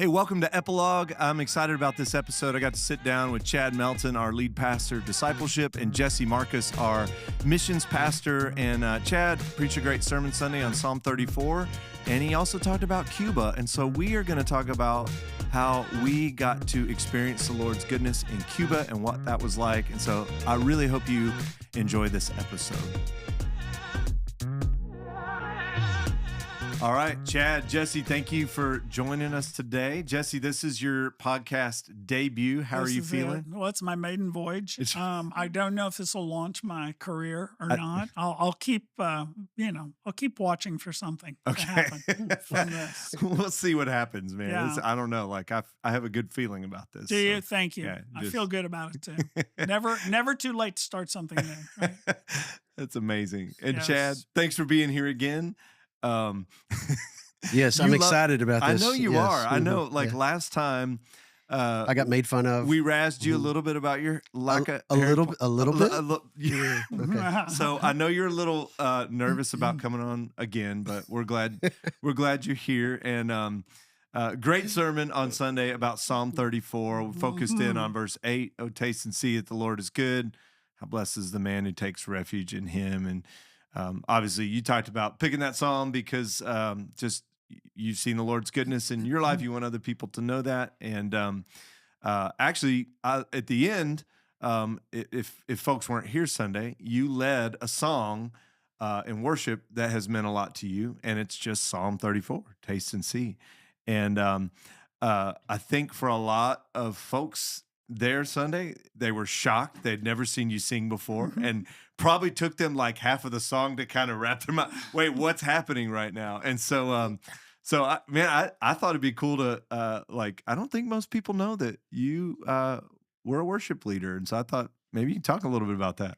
Hey, welcome to Epilogue. I'm excited about this episode. I got to sit down with Chad Melton, our lead pastor of Discipleship, and Jesse Marcus, our missions pastor. And Chad preached a great sermon Sunday on Psalm 34, and he also talked about Cuba. And so we are going to talk about how we got to experience the Lord's goodness in Cuba and what that was like. And so I really hope you enjoy this episode. All right, Chad, Jesse, thank you for joining us today. Jesse, this is your podcast debut. How are you feeling? Well, it's my maiden voyage. I don't know if this will launch my career or not. I'll keep, I'll keep watching for something to happen from this. We'll see what happens, man. Yeah. I don't know. Like I have a good feeling about this. Do you? Thank you. Yeah, I feel good about it too. Never too late to start something new. Right? That's amazing. And Yes. Chad, thanks for being here again. Yes, I'm excited about this. I know you Yes. are. I know. Mhm. Like Yeah. last time, I got made fun of. we razzed you a Mhm. little bit about your lack of a little bit. Yeah. Okay. So I know you're a little nervous about coming on again, but we're glad you're here. And great sermon on Sunday about Psalm 34. We focused in on verse 8. Oh, taste and see that the Lord is good. How blessed is the man who takes refuge in him. And obviously, you talked about picking that psalm because just you've seen the Lord's goodness in your life. You want other people to know that. And actually, at the end, if folks weren't here Sunday, you led a song in worship that has meant a lot to you, and it's just Psalm 34, taste and see. And I think for a lot of folks there Sunday, they were shocked. They'd never seen you sing before, and probably took them like half of the song to kind of wrap their mind. Wait, what's happening right now? And so, I thought it'd be cool to I don't think most people know that you were a worship leader, and so I thought maybe you can talk a little bit about that.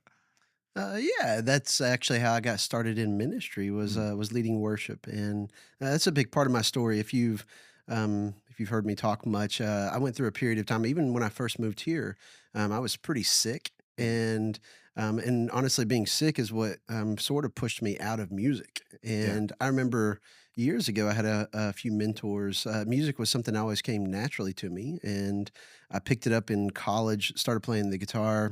Yeah, that's actually how I got started in ministry. Was leading worship, and that's a big part of my story. If you've heard me talk much, I went through a period of time. Even when I first moved here, I was pretty sick, and honestly, being sick is what sort of pushed me out of music. And I remember years ago, I had a few mentors. Music was something that always came naturally to me, and I picked it up in college. Started playing the guitar,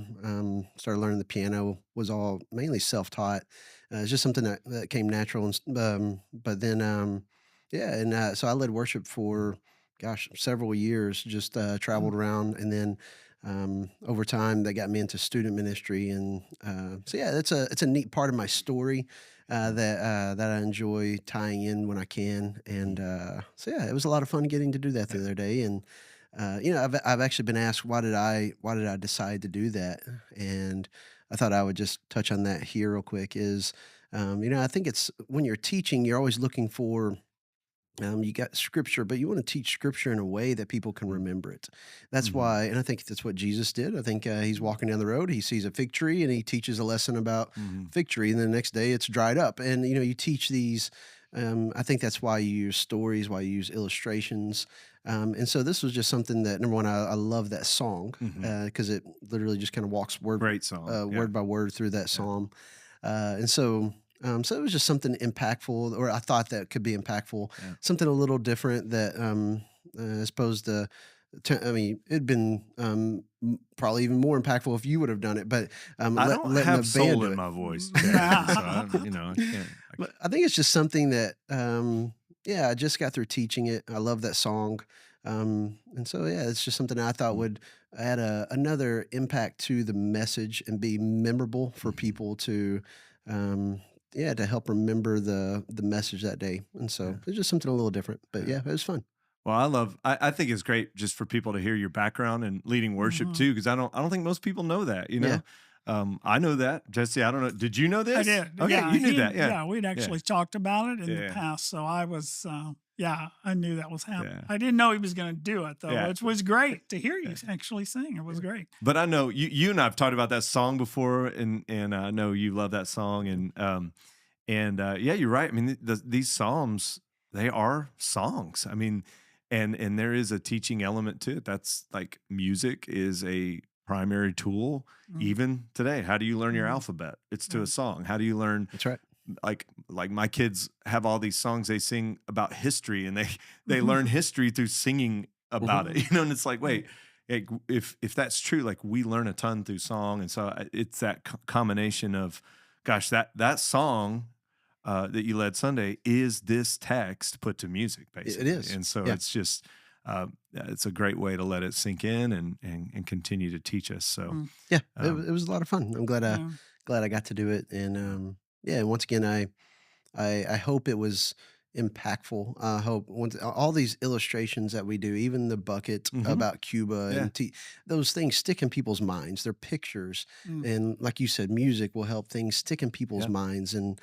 started learning the piano. Was all mainly self-taught. It's just something that came natural. But then, so I led worship for, several years. Just traveled around, and then over time, that got me into student ministry. And it's a neat part of my story that I enjoy tying in when I can. And it was a lot of fun getting to do that the other day. And I've actually been asked, why did I decide to do that? And I thought I would just touch on that here real quick. Is I think it's when you're teaching, you're always looking for. You got scripture, but you want to teach scripture in a way that people can remember it. That's why, and I think that's what Jesus did. I think he's walking down the road, he sees a fig tree, and he teaches a lesson about fig tree, and then the next day it's dried up. And you teach these. I think that's why you use stories, why you use illustrations. And so this was just something that, number one, I love that song because it literally just kind of walks Great song. word by word through that psalm. So it was just something impactful, or I thought that could be impactful, something a little different that, as opposed to, it'd been probably even more impactful if you would have done it. But I don't have soul in my voice, Chad, I can't. But I think it's just something that, I just got through teaching it. I love that song. It's just something I thought would add another impact to the message and be memorable for people to help remember the message that day. And so it's just something a little different, but it was fun. Well, I think it's great just for people to hear your background and leading worship too, because I don't think most people know that, I know that. Jesse, I don't know. Did you know this? I did. Okay, Yeah, you knew that. Yeah. we'd actually talked about it in the past. So I was, I knew that was happening. Yeah. I didn't know he was going to do it though, Yeah. which was great to hear you actually sing. It was great. But I know you and I've talked about that song before, and I know you love that song, and you're right. I mean, these psalms, they are songs. I mean, and there is a teaching element to it. That's like music is a primary tool even today. How do you learn your alphabet? It's to a song. How do you learn That's right. like my kids have all these songs they sing about history, and they learn history through singing about it, and it's like, wait, if that's true, like we learn a ton through song. And so it's that combination of, gosh, that song that you led Sunday is this text put to music, basically. It is. And so it's just it's a great way to let it sink in and continue to teach us. So it was a lot of fun. I'm glad I got to do it. And once again, I hope it was impactful. I hope all these illustrations that we do, even the bucket about Cuba and those things stick in people's minds. They're pictures, and like you said, music will help things stick in people's minds. And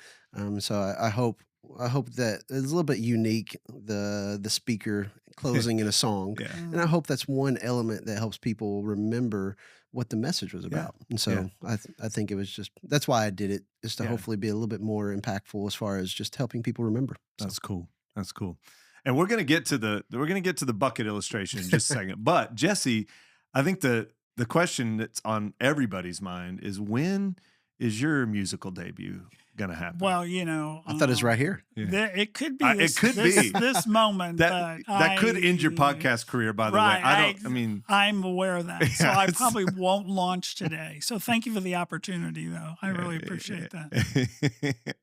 so I hope that it's a little bit unique, the speaker closing in a song, and I hope that's one element that helps people remember what the message was about. And so I think it was just, that's why I did it, is to hopefully be a little bit more impactful as far as just helping people remember. So. That's cool. That's cool. And we're gonna get to the bucket illustration in just a second. But Jesse, I think the question that's on everybody's mind is, when is your musical debut gonna happen? Well, I thought it was right here. It could be. This moment that could end your podcast career. By the way, I'm aware of that, so I probably won't launch today. So thank you for the opportunity, though. I really appreciate that.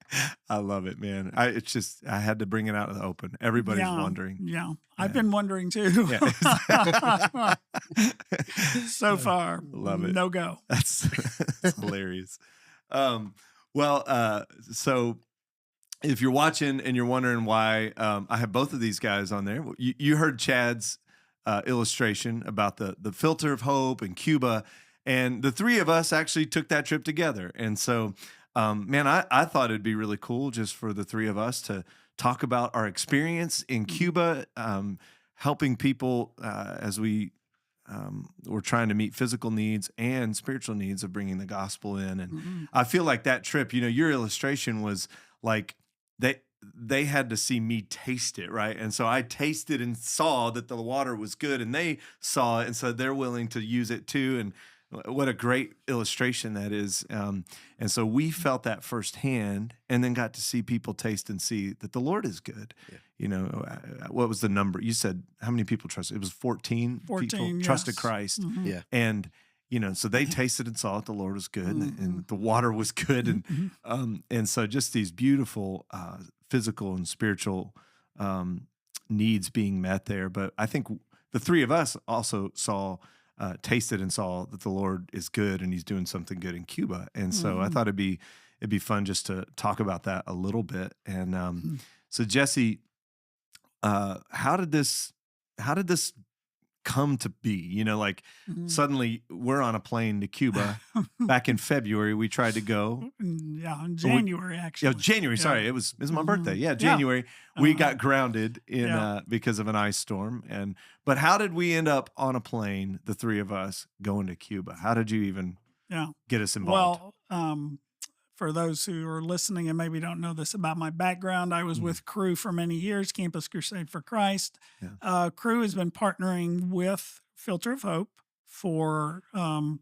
I love it, man. I had to bring it out in the open. Everybody's wondering. Yeah, I've been wondering too. So far, love it. No go. That's hilarious. So if you're watching and you're wondering why I have both of these guys on there, you heard Chad's illustration about the filter of hope in Cuba, and the three of us actually took that trip together. And so, I thought it'd be really cool just for the three of us to talk about our experience in Cuba, helping people as we're trying to meet physical needs and spiritual needs of bringing the gospel in. And I feel like that trip, your illustration was like they had to see me taste it, right? And so I tasted and saw that the water was good, and they saw it, and so they're willing to use it too. And what a great illustration that is. And so we felt that firsthand, and then got to see people taste and see that the Lord is good. What was the number? You said how many people trusted? It was 14 people trusted Christ. And so they tasted and saw that the Lord was good, and the water was good. And so just these beautiful physical and spiritual needs being met there. But I think the three of us also tasted and saw that the Lord is good, and he's doing something good in Cuba. And so I thought it'd be fun just to talk about that a little bit. And so Jesse, how did this come to be? Suddenly we're on a plane to Cuba. Back in February, we tried to go. In January, actually. January. Sorry, it was my birthday. Yeah, January. We got grounded in because of an ice storm. But how did we end up on a plane, the three of us, going to Cuba? How did you even get us involved? Well, for those who are listening and maybe don't know this about my background, I was with Cru for many years, Campus Crusade for Christ. Cru has been partnering with Filter of Hope for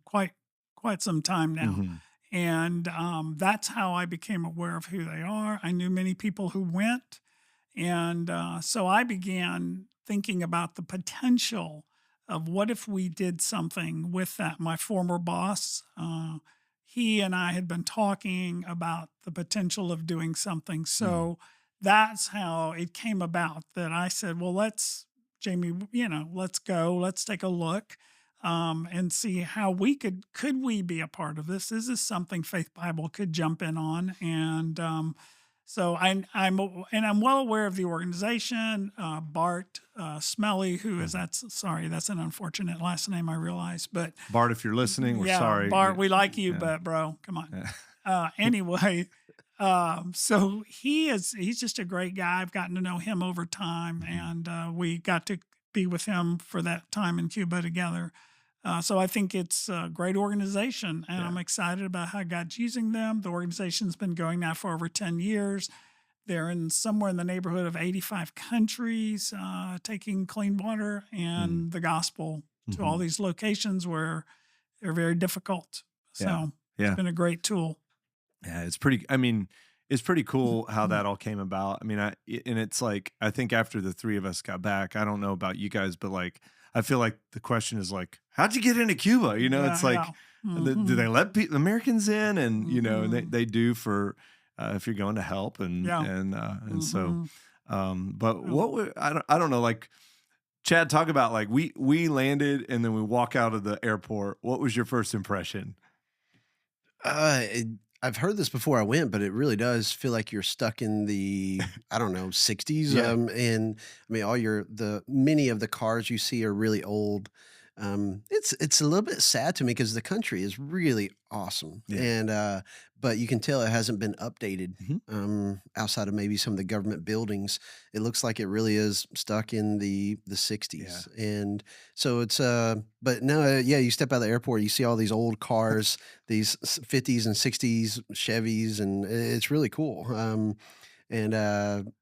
quite some time now. And that's how I became aware of who they are. I knew many people who went. And so I began thinking about the potential of what if we did something with that. My former boss, he and I had been talking about the potential of doing something. So that's how it came about, that I said, well, Jamey, let's go, let's take a look and see how could we be a part of this? Is this something Faith Bible could jump in on? And so I'm well aware of the organization. Bart Smelly, who is that's an unfortunate last name, I realize. But Bart, if you're listening, we're sorry. Bart, we like you, but bro, come on. Anyway, so he's just a great guy. I've gotten to know him over time, and we got to be with him for that time in Cuba together. So I think it's a great organization, and I'm excited about how God's using them. The organization's been going now for over 10 years. They're in somewhere in the neighborhood of 85 countries, taking clean water and the gospel to all these locations where they're very difficult. So it's been a great tool. Yeah, it's pretty. I mean, it's pretty cool how that all came about. I mean, and it's like, I think after the three of us got back, I don't know about you guys, but like, I feel like the question is like, how'd you get into Cuba? You know, Yeah, it's like, yeah. do they let Americans in? And, you know, and Mhm. they do for, if you're going to help Yeah. and so, Mhm. but Yeah. what would, I don't know, like, Chad, talk about like, we landed and then we walk out of the airport. What was your first impression? It, I've heard this before I went, but it really does feel like you're stuck in the, I don't know, 60s. Yeah. And I mean, many of the cars you see are really old. It's a little bit sad to me because the country is really awesome, Yeah. and but you can tell it hasn't been updated. Mhm. Outside of maybe some of the government buildings, it looks like it really is stuck in the 60s, and so it's but no, yeah, you step out of the airport, you see all these old cars, these 50s and 60s Chevys, and it's really cool. And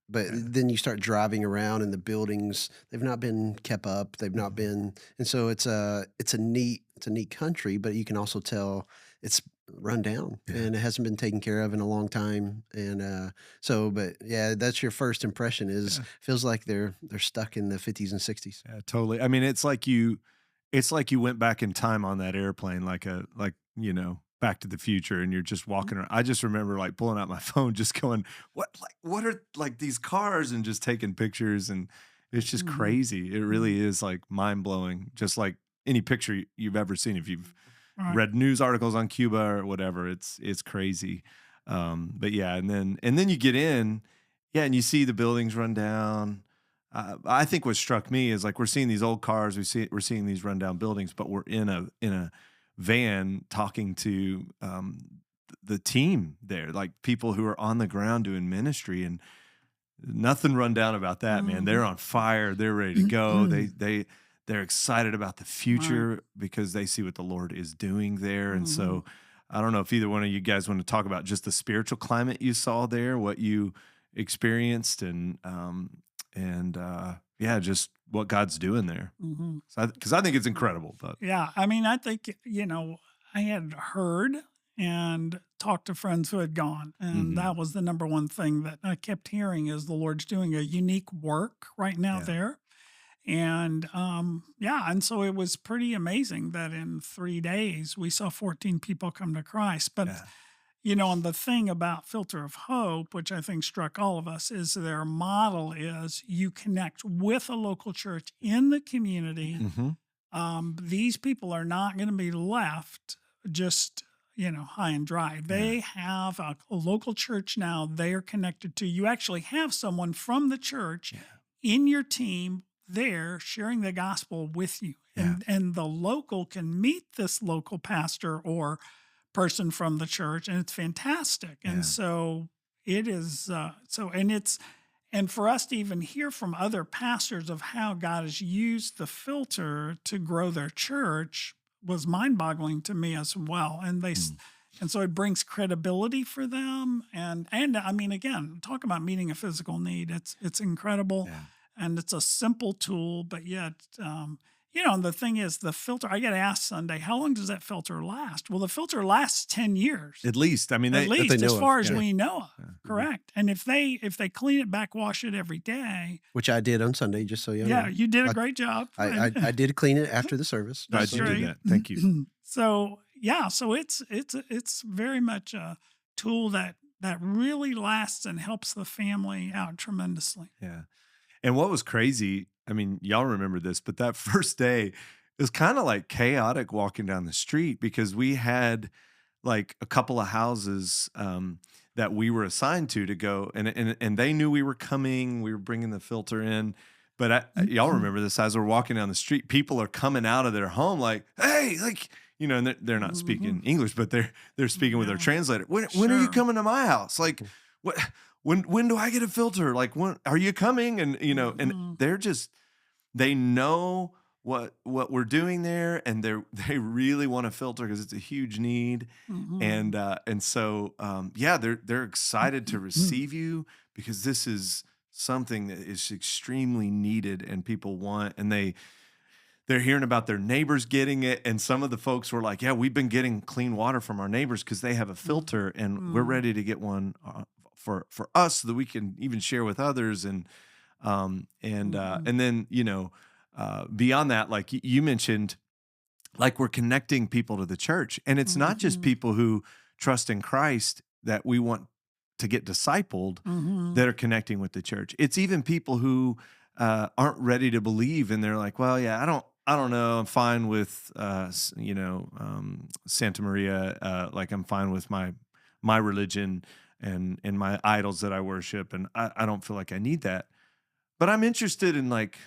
but Yeah. then you start driving around and the buildings, they've not been kept up, they've not Mhm. been, and so it's a neat country, but you can also tell it's run down Yeah. and it hasn't been taken care of in a long time. And so but yeah, that's your first impression, is Yeah. feels like they're stuck in the 50s and 60s. Yeah, totally. I mean, it's like you went back in time on that airplane, like, you know, Back to the Future, and you're just walking around. I just remember like pulling out my phone, just going, what are like these cars, and just taking pictures, and it's just Mhm. crazy. It really is like mind blowing, just like any picture you've ever seen. If you've Right. read news articles on Cuba or whatever, it's crazy. But yeah, and then you get in, yeah, and you see the buildings run down. I think what struck me is like we're seeing these old cars, we're seeing these rundown buildings, but we're in a van talking to the team there, like people who are on the ground doing ministry, and nothing run down about that, man. They're Mhm. on fire. They're ready to go. They're excited about the Right. future because they see what the Lord is doing there, and Mhm. so. I don't know if either one of you guys want to talk about just the spiritual climate you saw there, what you experienced, and yeah, just what God's doing there. Mhm. So, because I think it's incredible, but Yeah, I mean, I think, I had heard and talked to friends who had gone, and mhm, that was the number one thing that I kept hearing is the Lord's doing a unique work right now yeah, there. And yeah, and so it was pretty amazing that in 3 days we saw 14 people come to Christ. But yeah, and the thing about Filter of Hope, which I think struck all of us, is their model is you connect with a local church in the community. hmm, These people are not going to be left just high and dry. yeah, They have a local church now they are connected to. You actually have someone from the church yeah, in your team there sharing the gospel with you, yeah, and the local can meet this local pastor or person from the church, and it's fantastic. And yeah. so it is and for us to even hear from other pastors of how God has used the Filter to grow their church was mind-boggling to me as well. Mm, And so it brings credibility for them. And I mean, again, talk about meeting a physical need. It's incredible, yeah. and it's a simple tool, but yet, and the thing is, the filter. I get asked Sunday, how long does that filter last? Well, the filter lasts 10 years. At least, I mean, At That they least, as know of. far as Yeah. we know of, yeah. correct. And if they clean it, backwash it every day, Which I did on Sunday, just so you yeah, know. you did a I great job. I did clean it after the service, just Glad That's you so did you great. that. Thank you. So yeah, so it's very much a tool that really lasts and helps the family out tremendously. Yeah. And what was crazy, I mean, y'all remember this, but that first day, it was kind of like chaotic walking down the street because we had like a couple of houses that we were assigned to go, and they knew we were coming. We were bringing the filter in, but y'all remember this as we're walking down the street. People are coming out of their home like, "Hey, like." And they're not Mhm. speaking English, but they're speaking with their Yeah, translator. When are you sure. coming to my house? Like, what? When do I get a filter? Like, when are you coming? And and Mhm. they know what we're doing there, and they really want to filter because it's a huge need, Mhm. and so yeah, they're excited to receive you because this is something that is extremely needed and people want, and they're hearing about their neighbors getting it, and some of the folks were like, yeah, we've been getting clean water from our neighbors because they have a filter, and we're Mhm. ready to get one for us so that we can even share with others. And then, beyond that, like you mentioned, like we're connecting people to the church, and it's not just people who trust in Christ that we want to get discipled that are connecting with the church. It's even people who aren't ready to believe, and they're like, well, yeah, I don't know. I'm fine with, Santa Maria. Like I'm fine with my religion and my idols that I worship, and I don't feel like I need that. But I'm interested in like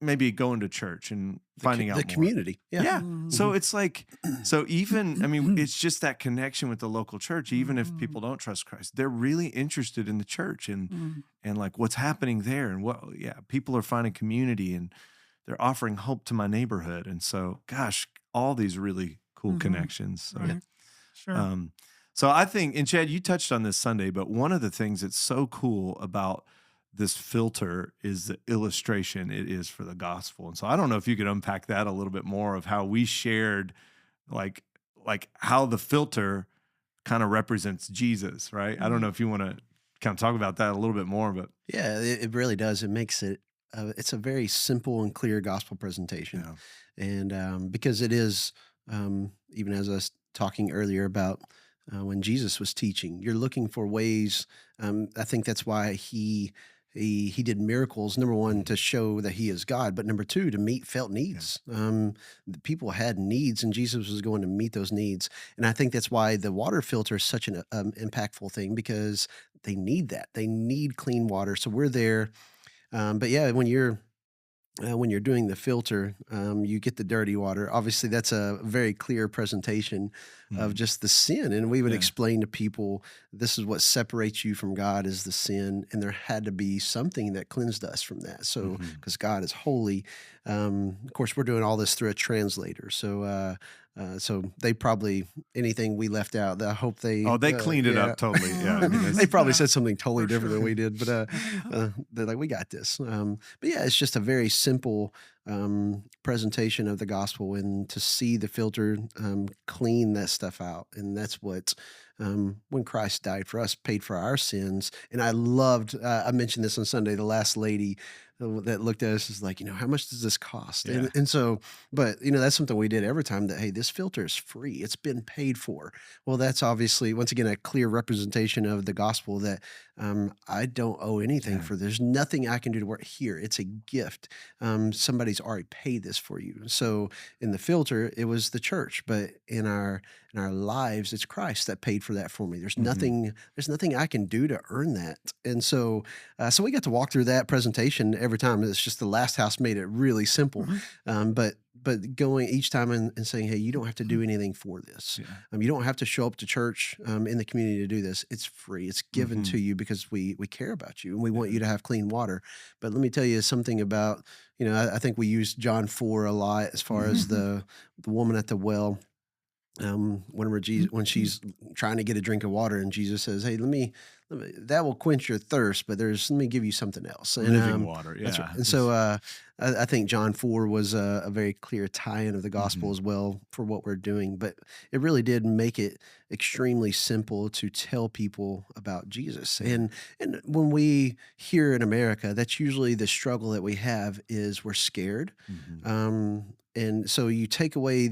maybe going to church and finding out the more. community. Yeah. Yeah. So it's like, it's just that connection with the local church. Even if people don't trust Christ, they're really interested in the church and like what's happening there. And people are finding community and they're offering hope to my neighborhood. And so, gosh, all these really cool connections. So, Right. Sure. so I think, and Chad, you touched on this Sunday, but one of the things that's so cool about this filter is the illustration it is for the gospel. And so I don't know if you could unpack that a little bit more of how we shared like how the filter kind of represents Jesus, right? I don't know if you want to kind of talk about that a little bit more, but Yeah, it really does. It makes it, it's a very simple and clear gospel presentation. And because it is, even as I was talking earlier about when Jesus was teaching, you're looking for ways. I think that's why he did miracles. Number one, to show that he is God, but number two, to meet felt needs. The people had needs, and Jesus was going to meet those needs. And I think that's why the water filter is such an impactful thing, because they need that. They need clean water. So we're there. But yeah, when you're doing the filter, you get the dirty water. Obviously, that's a very clear presentation of just the sin. And we would explain to people, this is what separates you from God is the sin. And there had to be something that cleansed us from that. So, because God is holy. Of course, we're doing all this through a translator. So they probably, anything we left out, I hope they cleaned it up totally. Yeah, I mean, they probably said something totally different than we did, but they're like, we got this. But yeah, it's just a very simple presentation of the gospel, and to see the filter clean that stuff out. And that's what, when Christ died for us, paid for our sins. And I loved, I mentioned this on Sunday, the last lady that looked at us is like, how much does this cost? Yeah. And so, but that's something we did every time, that, hey, this filter is free. It's been paid for. Well, that's obviously, once again, a clear representation of the gospel that I don't owe anything for. There's nothing I can do to work here. It's a gift. Somebody's already paid this for you. So in the filter, it was the church, but in our lives, it's Christ that paid for that for me. There's nothing I can do to earn that. And so we got to walk through that presentation every time. It's just the last house made it really simple. But going each time and saying, hey, you don't have to do anything for this. You don't have to show up to church in the community to do this. It's free. It's given to you because we care about you and we want you to have clean water. But let me tell you something about, I think we use John 4 a lot as far as the woman at the well. When she's trying to get a drink of water, and Jesus says, hey, let me that will quench your thirst, but let me give you something else. And, living water. Yeah. That's right. And so I think John 4 was a very clear tie-in of the gospel as well for what we're doing. But it really did make it extremely simple to tell people about Jesus. And when we here in America, that's usually the struggle that we have, is we're scared. And so you take away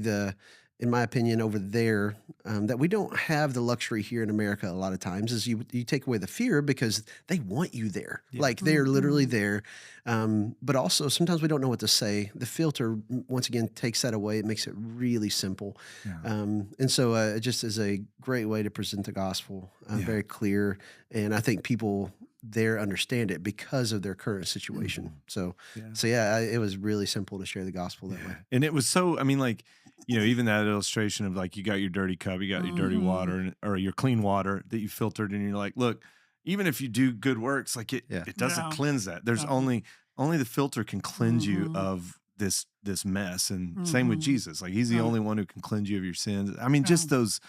in my opinion, over there, that we don't have the luxury here in America a lot of times, is you take away the fear because they want you there. Like they're literally there. But also sometimes we don't know what to say. The filter, once again, takes that away. It makes it really simple. And so it just is a great way to present the gospel, very clear. And I think people there understand it because of their current situation. So it was really simple to share the gospel that way. And it was so, I mean, like, even that illustration of like, you got your dirty cup, you got your dirty water or your clean water that you filtered, and you're like, look, even if you do good works, like it doesn't cleanse that. There's only the filter can cleanse you of this mess. And same with Jesus. Like he's the only one who can cleanse you of your sins. I mean, just those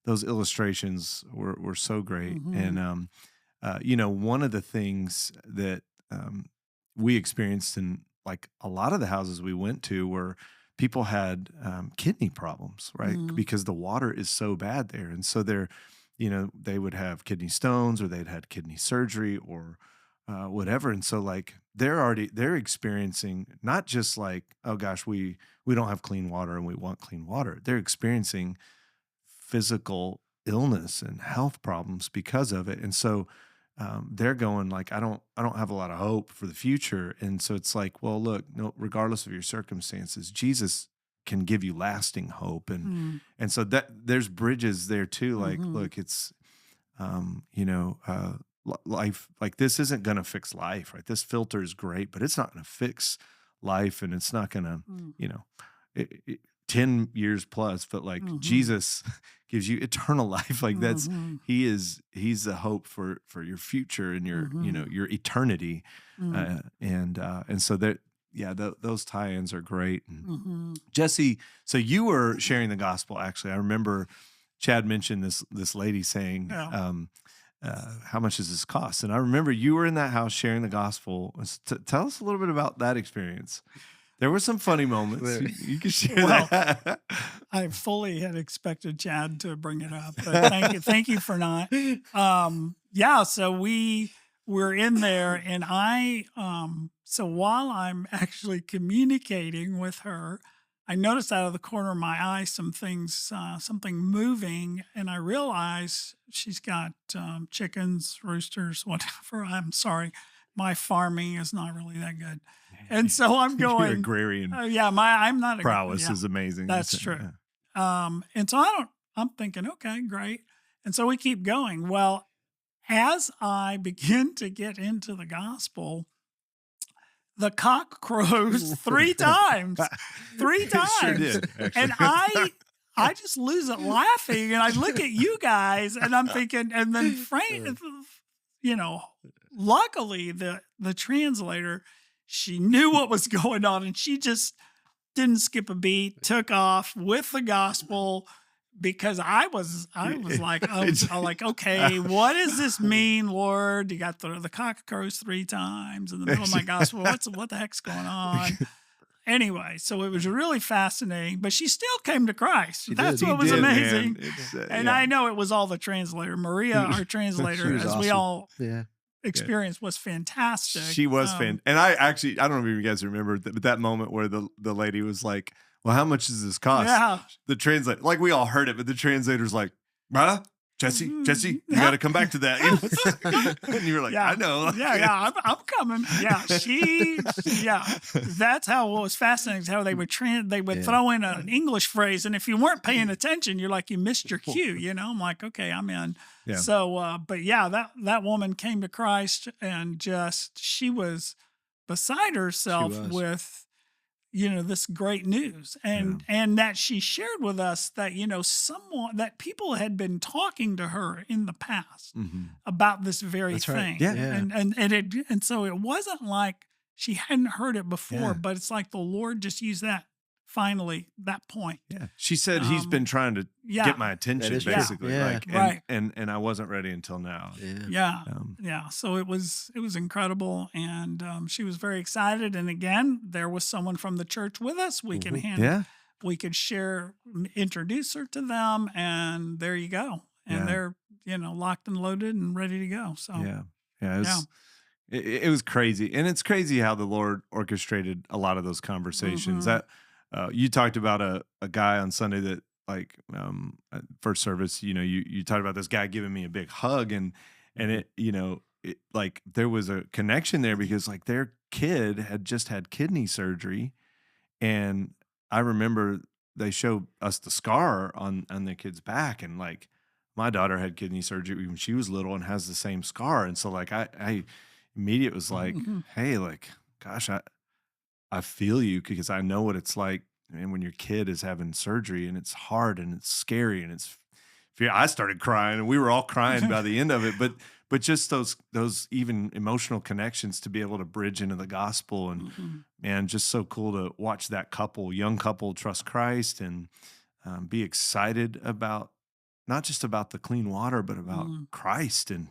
illustrations were so great. And, one of the things that we experienced in like a lot of the houses we went to were people had kidney problems, right? Because the water is so bad there. And so they're they would have kidney stones or they'd had kidney surgery or whatever. And so like they're experiencing not just like, oh gosh, we don't have clean water and we want clean water. They're experiencing physical illness and health problems because of it. And so they're going like, I don't have a lot of hope for the future. And so it's like, well, look, no, regardless of your circumstances, Jesus can give you lasting hope. And so that there's bridges there too. Like, look, it's, life, like this isn't going to fix life, right? This filter is great, but it's not going to fix life. And it's not going to, 10 years plus, but like Jesus gives you eternal life. Like that's, he's the hope for your future and your, your eternity. And so that, those tie-ins are great. And Jesse, so you were sharing the gospel. Actually, I remember Chad mentioned this lady saying, how much does this cost? And I remember you were in that house sharing the gospel. Tell us a little bit about that experience. There were some funny moments. You can share that. I fully had expected Chad to bring it up, but thank you for not. So we were in there, and so while I'm actually communicating with her, I noticed out of the corner of my eye something moving, and I realized she's got chickens, roosters, whatever. I'm sorry, my farming is not really that good. And so I'm going, your agrarian I'm not prowess is amazing. That's true. And so I'm thinking, okay, great. And so we keep going. Well, as I begin to get into the gospel, the cock crows 3 times, 3 times. Sure did, and I just lose it laughing. And I look at you guys and I'm thinking, and then Frank, luckily the translator, she knew what was going on and she just didn't skip a beat, took off with the gospel, because I was like, okay, what does this mean, Lord? You got the cock crows 3 times in the middle of my gospel. What the heck's going on? Anyway, so it was really fascinating, but she still came to Christ. That's what was amazing. And I know it was all the translator. Maria, our translator, as awesome. We all experience was fantastic. She was fan, and I don't know if you guys remember but that moment where the lady was like, "Well, how much does this cost?" Yeah. The translator, like we all heard it, but the translator's like, "Huh? Jesse, you got to come back to that." And you were like, "I know." I'm coming. That's how it was fascinating. Is how they would throw in an English phrase, and if you weren't paying attention, you're like, you missed your cue. I'm like, okay, I'm in. Yeah. So, that woman came to Christ, and she was beside herself with, this great news, and that she shared with us that, that people had been talking to her in the past about this very thing. Right. And so it wasn't like she hadn't heard it before, but it's like the Lord just used that point. Yeah. She said he's been trying to get my attention, basically. Yeah. Right. And I wasn't ready until now. So it was incredible. And she was very excited. And again, there was someone from the church with us. We could share, introduce her to them, and there you go. And they're, locked and loaded and ready to go. So it was crazy. And it's crazy how the Lord orchestrated a lot of those conversations. That you talked about a guy on Sunday that, like, first service, you talked about this guy giving me a big hug, and it, like there was a connection there because like their kid had just had kidney surgery, and I remember they showed us the scar on their kid's back, and like my daughter had kidney surgery when she was little and has the same scar, and so like I immediately was like, hey, like, gosh, I feel you, because I know what it's like, and when your kid is having surgery and it's hard and it's scary and it's, I started crying, and we were all crying by the end of it. But just those even emotional connections to be able to bridge into the gospel, and man, just so cool to watch that young couple trust Christ and be excited about not just about the clean water, but about Christ, and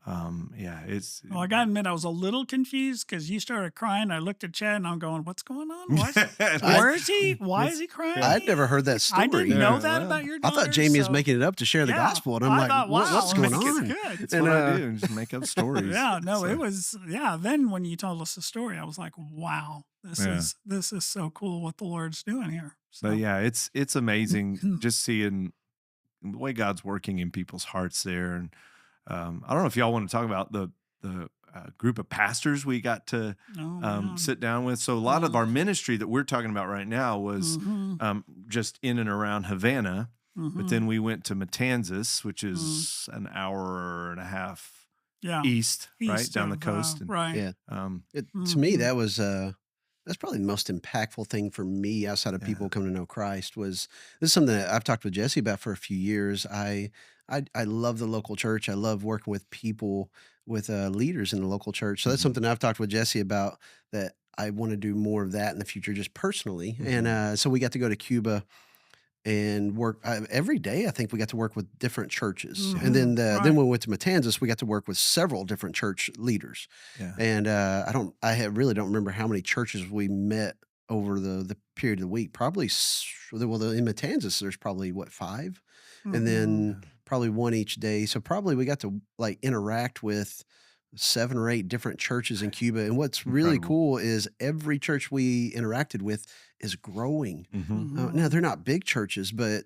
yeah, it's Well, I gotta admit, I was a little confused because you started crying. I looked at Chad and I'm going, "What's going on? I Where is he? Why is he I'd crying?" never heard that I didn't story. know Yeah, that well, about your I thought daughter. Jamie was So making it up to share the yeah, gospel, and I'm I like, thought, what's wow, going this is on? good. it's And what I do, just make up stories. Yeah, no, it So, was yeah. Then when you told us the story, I was like, "Wow, yeah. this is so cool what the Lord's doing here." But So yeah, it's amazing just seeing the way God's working in people's hearts there. And I don't know if y'all want to talk about the group of pastors we got to oh yeah, sit down with. So a lot of mm, our ministry that we're talking about right now was mm-hmm, just in and around Havana, but mm-hmm, then we went to Matanzas, which mm, is an hour and a half yeah, east, right east down the of coast, and right, Yeah, um, to me, mm-hmm, that was that's probably the most impactful thing for me outside of yeah, people coming to know Christ. Was this is something that I've talked with Jesse about for a few years. I love the local church. I love working with people with leaders in the local church. So that's hmm something I've talked with Jesse about, that I want to do more of that in the future, just personally. And hmm so we got to go to Cuba and work every day. I think we got to work with different churches, and mm-hmm, then right, when we went to Matanzas, we got to work with several different church leaders. yeah, And really don't remember how many churches we met over the period of the week. Probably in Matanzas, there's probably what, five, and mm-hmm, then yeah, probably one each day. So probably we got to like interact with 7 or 8 different churches in Cuba. And what's really incredible. cool is every church we interacted with is growing. Hmm Now mm-hmm, they're not big churches, but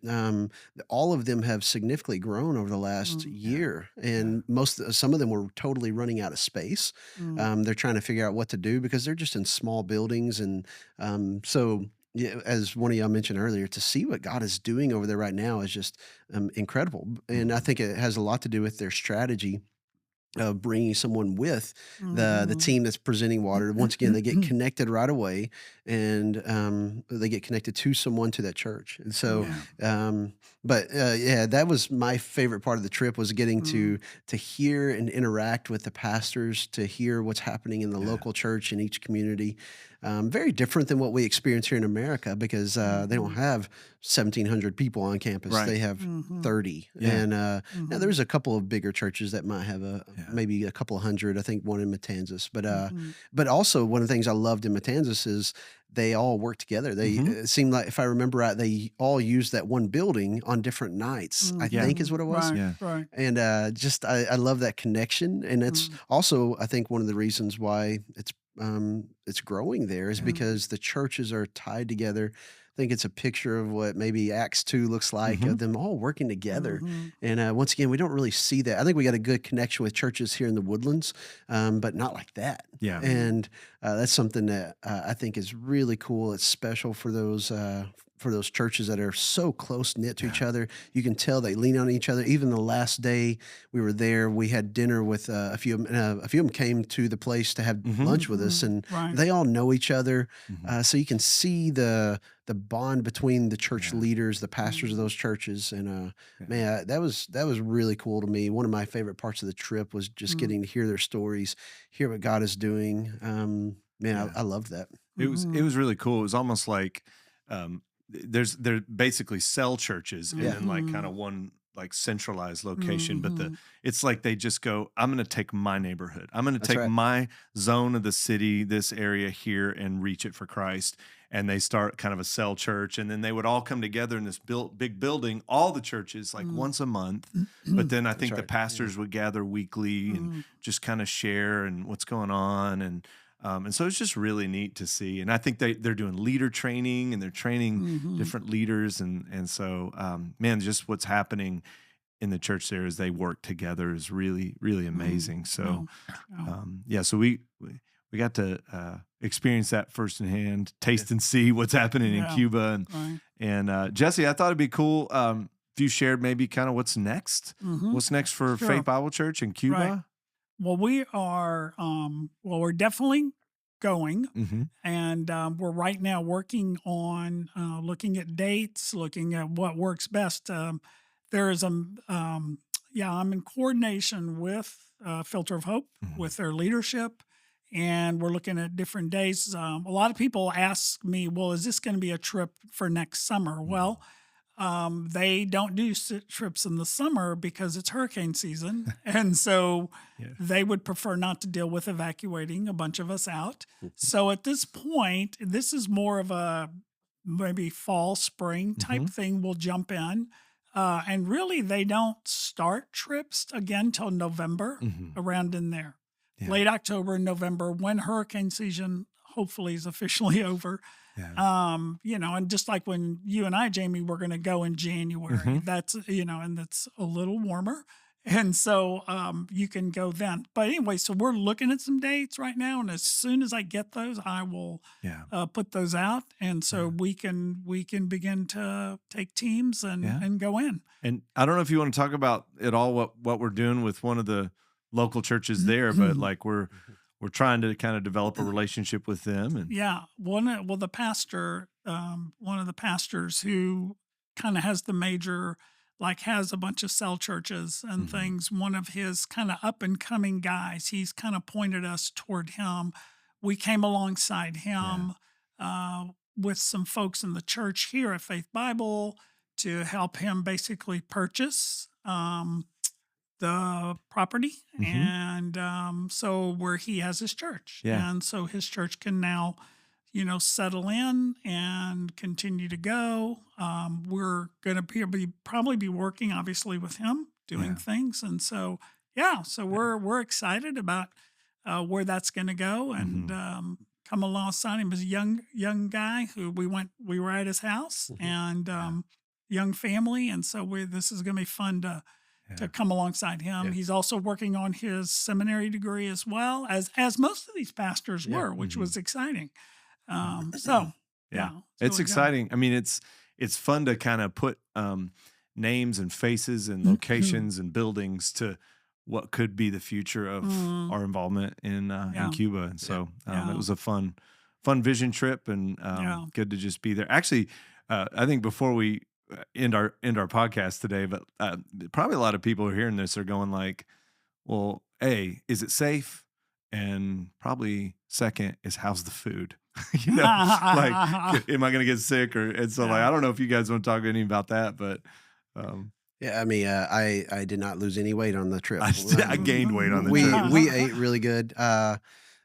all of them have significantly grown over the last mm, Yeah, year, yeah, and some of them were totally running out of space. mm, They're trying to figure out what to do because they're just in small buildings, and so. Yeah, as one of y'all mentioned earlier, to see what God is doing over there right now is just incredible, and I hmm think it has a lot to do with their strategy of bringing someone with the mm-hmm. team that's presenting water. Once again, they get connected right away, and they get connected to someone to that church. And so, Mm, yeah, yeah, that was my favorite part of the trip, was getting mm, to hear and interact with the pastors, to hear what's happening in the yeah, local church in each community. Very different than what we experience here in America, because they don't mhm, have 1,700 people on campus. right, They have mhm, 30, yeah, and now mhm, there's a couple of bigger churches that might have yeah, maybe a couple of hundred. I think one in Matanzas, mhm, but also one of the things I loved in Matanzas is they all work together. They hmm it seemed like, if I remember right, they all used that one building on different nights, I yeah, think is mhm. what it was. Right, yeah, right. And just I love that connection, and that's Mm, also, I think, one of the reasons why it's growing there, is yeah, mm, because the churches are tied together. I think it's a picture of what maybe Acts 2 looks like, hmm of them all working together. mhm, And once again, we don't really see that. I think we got a good connection with churches here in the Woodlands, but not like that. yeah, mm, And that's something that I think is really cool. It's special for those churches that are so close knit to yeah, each other. You can tell they lean on each other. Even the last day we were there, we had dinner with a few of them. A few of them came to the place to have hmm lunch with us, mhm, and right. they all know each other. hmm So you can see the bond between the church yeah, leaders, the pastors of Mm, those churches, and yeah, man, that was really cool to me. One of my favorite parts of the trip was just mm, getting to hear their stories, hear what God is doing. Man, yeah. I loved that. It mhm, was really cool. It was almost like they're basically cell churches, and Yeah, then like kind mhm, of one like centralized location. But mhm, it's like they just go, I'm going to take my neighborhood, I'm going to that's take right. my zone of the city, this area here, and reach it for Christ. And they start kind of a cell church, and then they would all come together in this big building, all the churches, like mm, once a month. But mm, then I That's think the right. Yeah. pastors would gather weekly and mm, just kind of share and what's going on, and so it's just really neat to see. And I think they're doing leader training, and they're training mhm, different leaders, and so man, just what's happening in the church there as they work together is really really mm, amazing. So yeah, yeah, yeah, so we got to experience that firsthand, taste and see what's happening in yeah, Cuba, right. and Jesse, I thought it'd be cool if you shared maybe kind of what's next. Mhm, What's next for Faith sure, Bible Church in right. Cuba? Well, we are, we're definitely going, Mm-hmm. and we're right now working on looking at dates, looking at what works best. There is yeah, I'm in coordination with Filter of Hope, Mm-hmm. with their leadership, and we're looking at different days. A lot of people ask me, well, is this going to be a trip for next summer? Well, they don't do trips in the summer because it's hurricane season. And so they would prefer not to deal with evacuating a bunch of us out. So at this point, this is more of a maybe fall, spring type thing. We'll jump in. And really, they don't start trips again till November, around in there. Yeah. Late October and November, when hurricane season hopefully is officially over. Yeah. And just like when you and I, Jamey, we're going to go in January, that's, and it's a little warmer. And so you can go then. But anyway, so we're looking at some dates right now. And as soon as I get those, I will put those out. And so we can begin to take teams and go in. And I don't know if you want to talk about at all what we're doing with one of the local churches there, but like we're trying to kind of develop a relationship with them. And the pastor, one of the pastors who kind of has the major, like has a bunch of cell churches and things, one of his kind of up and coming guys, he's kind of pointed us toward him. We came alongside him with some folks in the church here at Faith Bible to help him basically purchase the property, and so where he has his church, and so his church can now, settle in and continue to go. We're going to probably be working, obviously, with him doing things, and so we're excited about where that's going to go, and come alongside him as a young guy who we were at his house, and young family, and so this is going to be fun to come alongside him. He's also working on his seminary degree as well, as most of these pastors were, which was exciting. It's exciting. I mean, it's fun to kind of put names and faces and locations and buildings to what could be the future of our involvement in Cuba. And so it was a fun vision trip, and good to just be there. Actually, I think before we end our podcast today, but probably a lot of people who are hearing this are going like, well, A, is it safe? And probably second is, how's the food? Like, am I going to get sick? And so like, I don't know if you guys want to talk any about that, but I mean, I did not lose any weight on the trip. I gained weight on the trip. We ate really good. I'll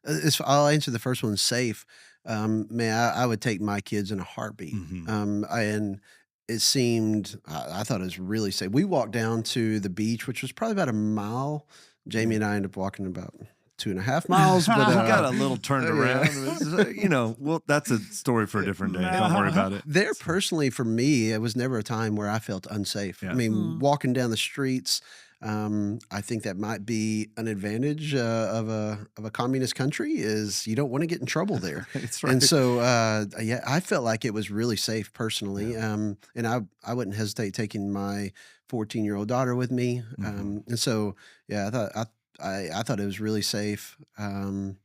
answer the first one, safe. I would take my kids in a heartbeat. And it seemed, I thought it was really safe. We walked down to the beach, which was probably about a mile. Jamey and I ended up walking about 2.5 miles. But we got a little turned around. Well, that's a story for a different day. Don't worry about it. There, personally, for me, it was never a time where I felt unsafe. I mean, walking down the streets, I think that might be an advantage of a communist country, is you don't want to get in trouble there. That's right. And so, I felt like it was really safe personally. And I wouldn't hesitate taking my 14-year-old daughter with me. And so, I thought it was really safe. And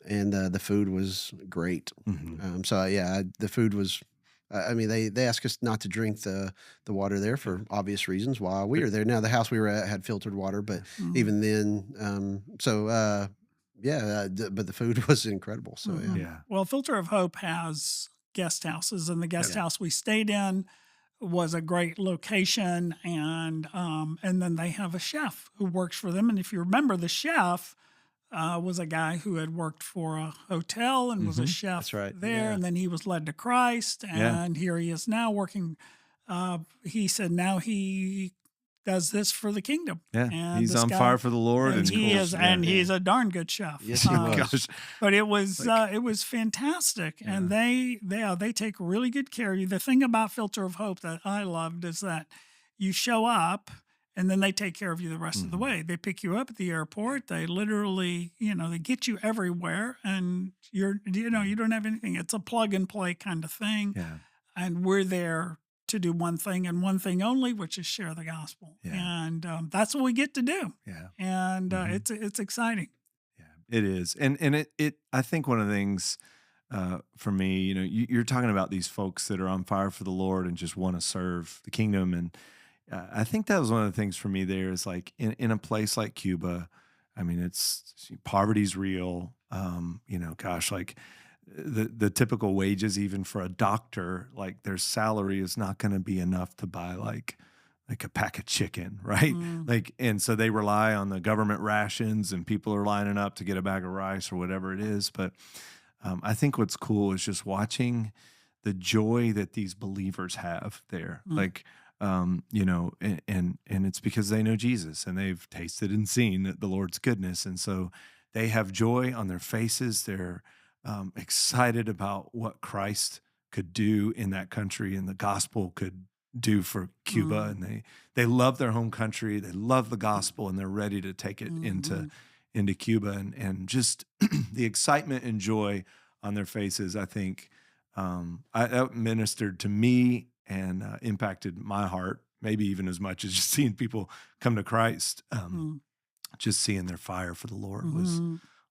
the food was great. The food was. I mean, they asked us not to drink the water there for obvious reasons while we were there. Now, the house we were at had filtered water, but even then, but the food was incredible. So, Well, Filter of Hope has guest houses, and the guest house we stayed in was a great location, and then they have a chef who works for them. And if you remember, the chef was a guy who had worked for a hotel and was a chef there, and then he was led to Christ, and here he is now working. He said now he does this for the kingdom. And he's on fire for the Lord, and he is, and he's a darn good chef. Yes, he was. But it was fantastic, and they take really good care of you. The thing about Filter of Hope that I loved is that you show up, and then they take care of you the rest of the way. They pick you up at the airport. They literally, they get you everywhere, and you don't have anything. It's a plug and play kind of thing. And we're there to do one thing and one thing only, which is share the gospel. And that's what we get to do. And it's exciting. It is. And it I think one of the things for me, you're talking about these folks that are on fire for the Lord and just want to serve the kingdom, and I think that was one of the things for me there is like in a place like Cuba, I mean, poverty's real. Like the typical wages, even for a doctor, like their salary is not going to be enough to buy like a pack of chicken, right? Like, and so they rely on the government rations, and people are lining up to get a bag of rice or whatever it is. But I think what's cool is just watching the joy that these believers have there. Like, you know, and it's because they know Jesus and they've tasted and seen the Lord's goodness. And so they have joy on their faces. They're excited about what Christ could do in that country and the gospel could do for Cuba. And they love their home country. They love the gospel, and they're ready to take it into Cuba, and just the excitement and joy on their faces. I think that ministered to me and impacted my heart, maybe even as much as just seeing people come to Christ. Just seeing their fire for the Lord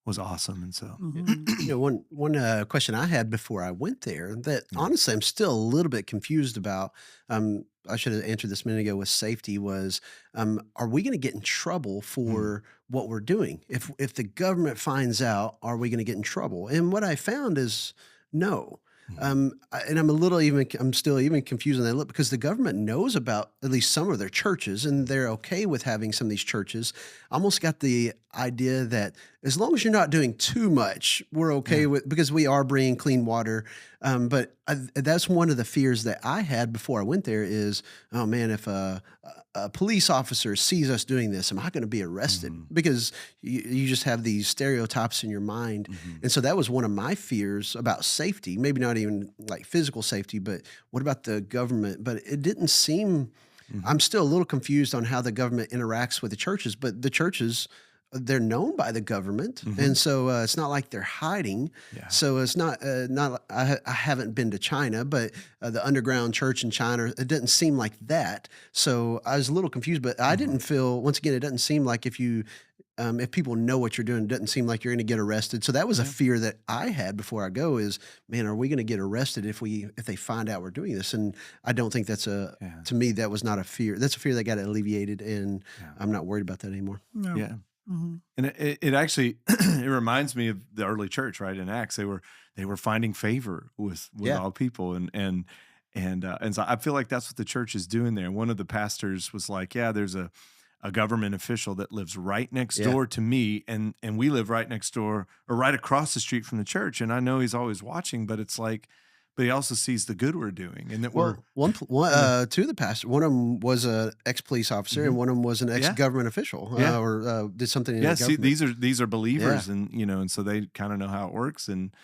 was awesome. And so, You know, one question I had before I went there that honestly I'm still a little bit confused about. I should have answered this a minute ago with safety was, are we going to get in trouble for what we're doing? If the government finds out, are we going to get in trouble? And what I found is no. And I'm still even confused on that look, because the government knows about at least some of their churches, and they're okay with having some of these churches. I almost got the idea that as long as you're not doing too much, we're okay with, because we are bringing clean water. But that's one of the fears that I had before I went there is, oh man, if a police officer sees us doing this, am I going to be arrested? Because you just have these stereotypes in your mind. And so that was one of my fears about safety, maybe not even like physical safety, but what about the government? But it didn't seem, I'm still a little confused on how the government interacts with the churches, but the churches, they're known by the government. And so it's not like they're hiding. So it's not, I haven't been to China, but the underground church in China, it didn't seem like that. So I was a little confused, but I didn't feel, once again, it doesn't seem like if people know what you're doing, it doesn't seem like you're going to get arrested. So that was a fear that I had before I go is, man, are we going to get arrested if they find out we're doing this? And I don't think that's to me, that was not a fear. That's a fear that got alleviated, and I'm not worried about that anymore. No. yeah. And it actually it reminds me of the early church, right? In Acts, they were finding favor with all people, and so I feel like that's what the church is doing there. One of the pastors was like, "Yeah, there's a government official that lives right next door to me, and we live right next door or right across the street from the church, and I know he's always watching, but it's like." But he also sees the good we're doing, and that two of the pastors. One of them was an ex-police officer, and one of them was an ex-government official, or did something in the government. These are believers, and and so they kind of know how it works, and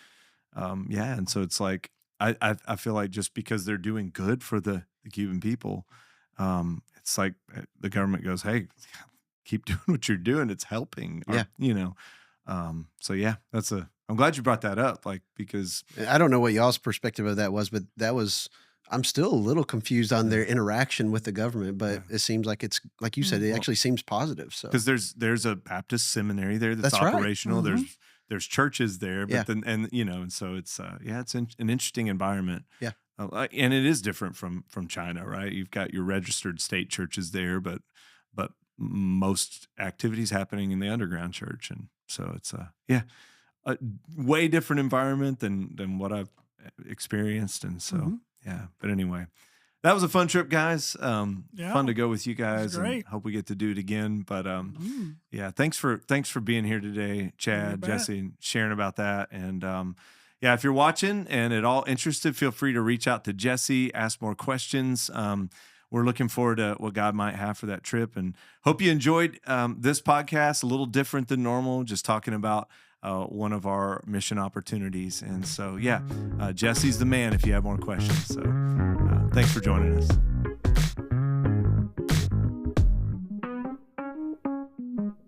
and so it's like I feel like just because they're doing good for the Cuban people, it's like the government goes, hey, keep doing what you're doing, it's helping, so I'm glad you brought that up, like, because I don't know what y'all's perspective of that was, but I'm still a little confused on their interaction with the government, but it seems like it's, like you said, it actually seems positive. So, because there's a Baptist seminary there that's operational. Right. There's churches there, but then, and so it's, it's an interesting environment. Yeah. And it is different from China, right? You've got your registered state churches there, but most activities happening in the underground church. And so it's, a way different environment than what I've experienced. And so, but anyway, that was a fun trip, guys. Fun to go with you guys, and hope we get to do it again. But thanks for being here today, Chad, Jesse, and sharing about that. And if you're watching and at all interested, feel free to reach out to Jesse, ask more questions. We're looking forward to what God might have for that trip, and hope you enjoyed this podcast. A little different than normal, just talking about one of our mission opportunities. And so, Jesse's the man if you have more questions. So thanks for joining us.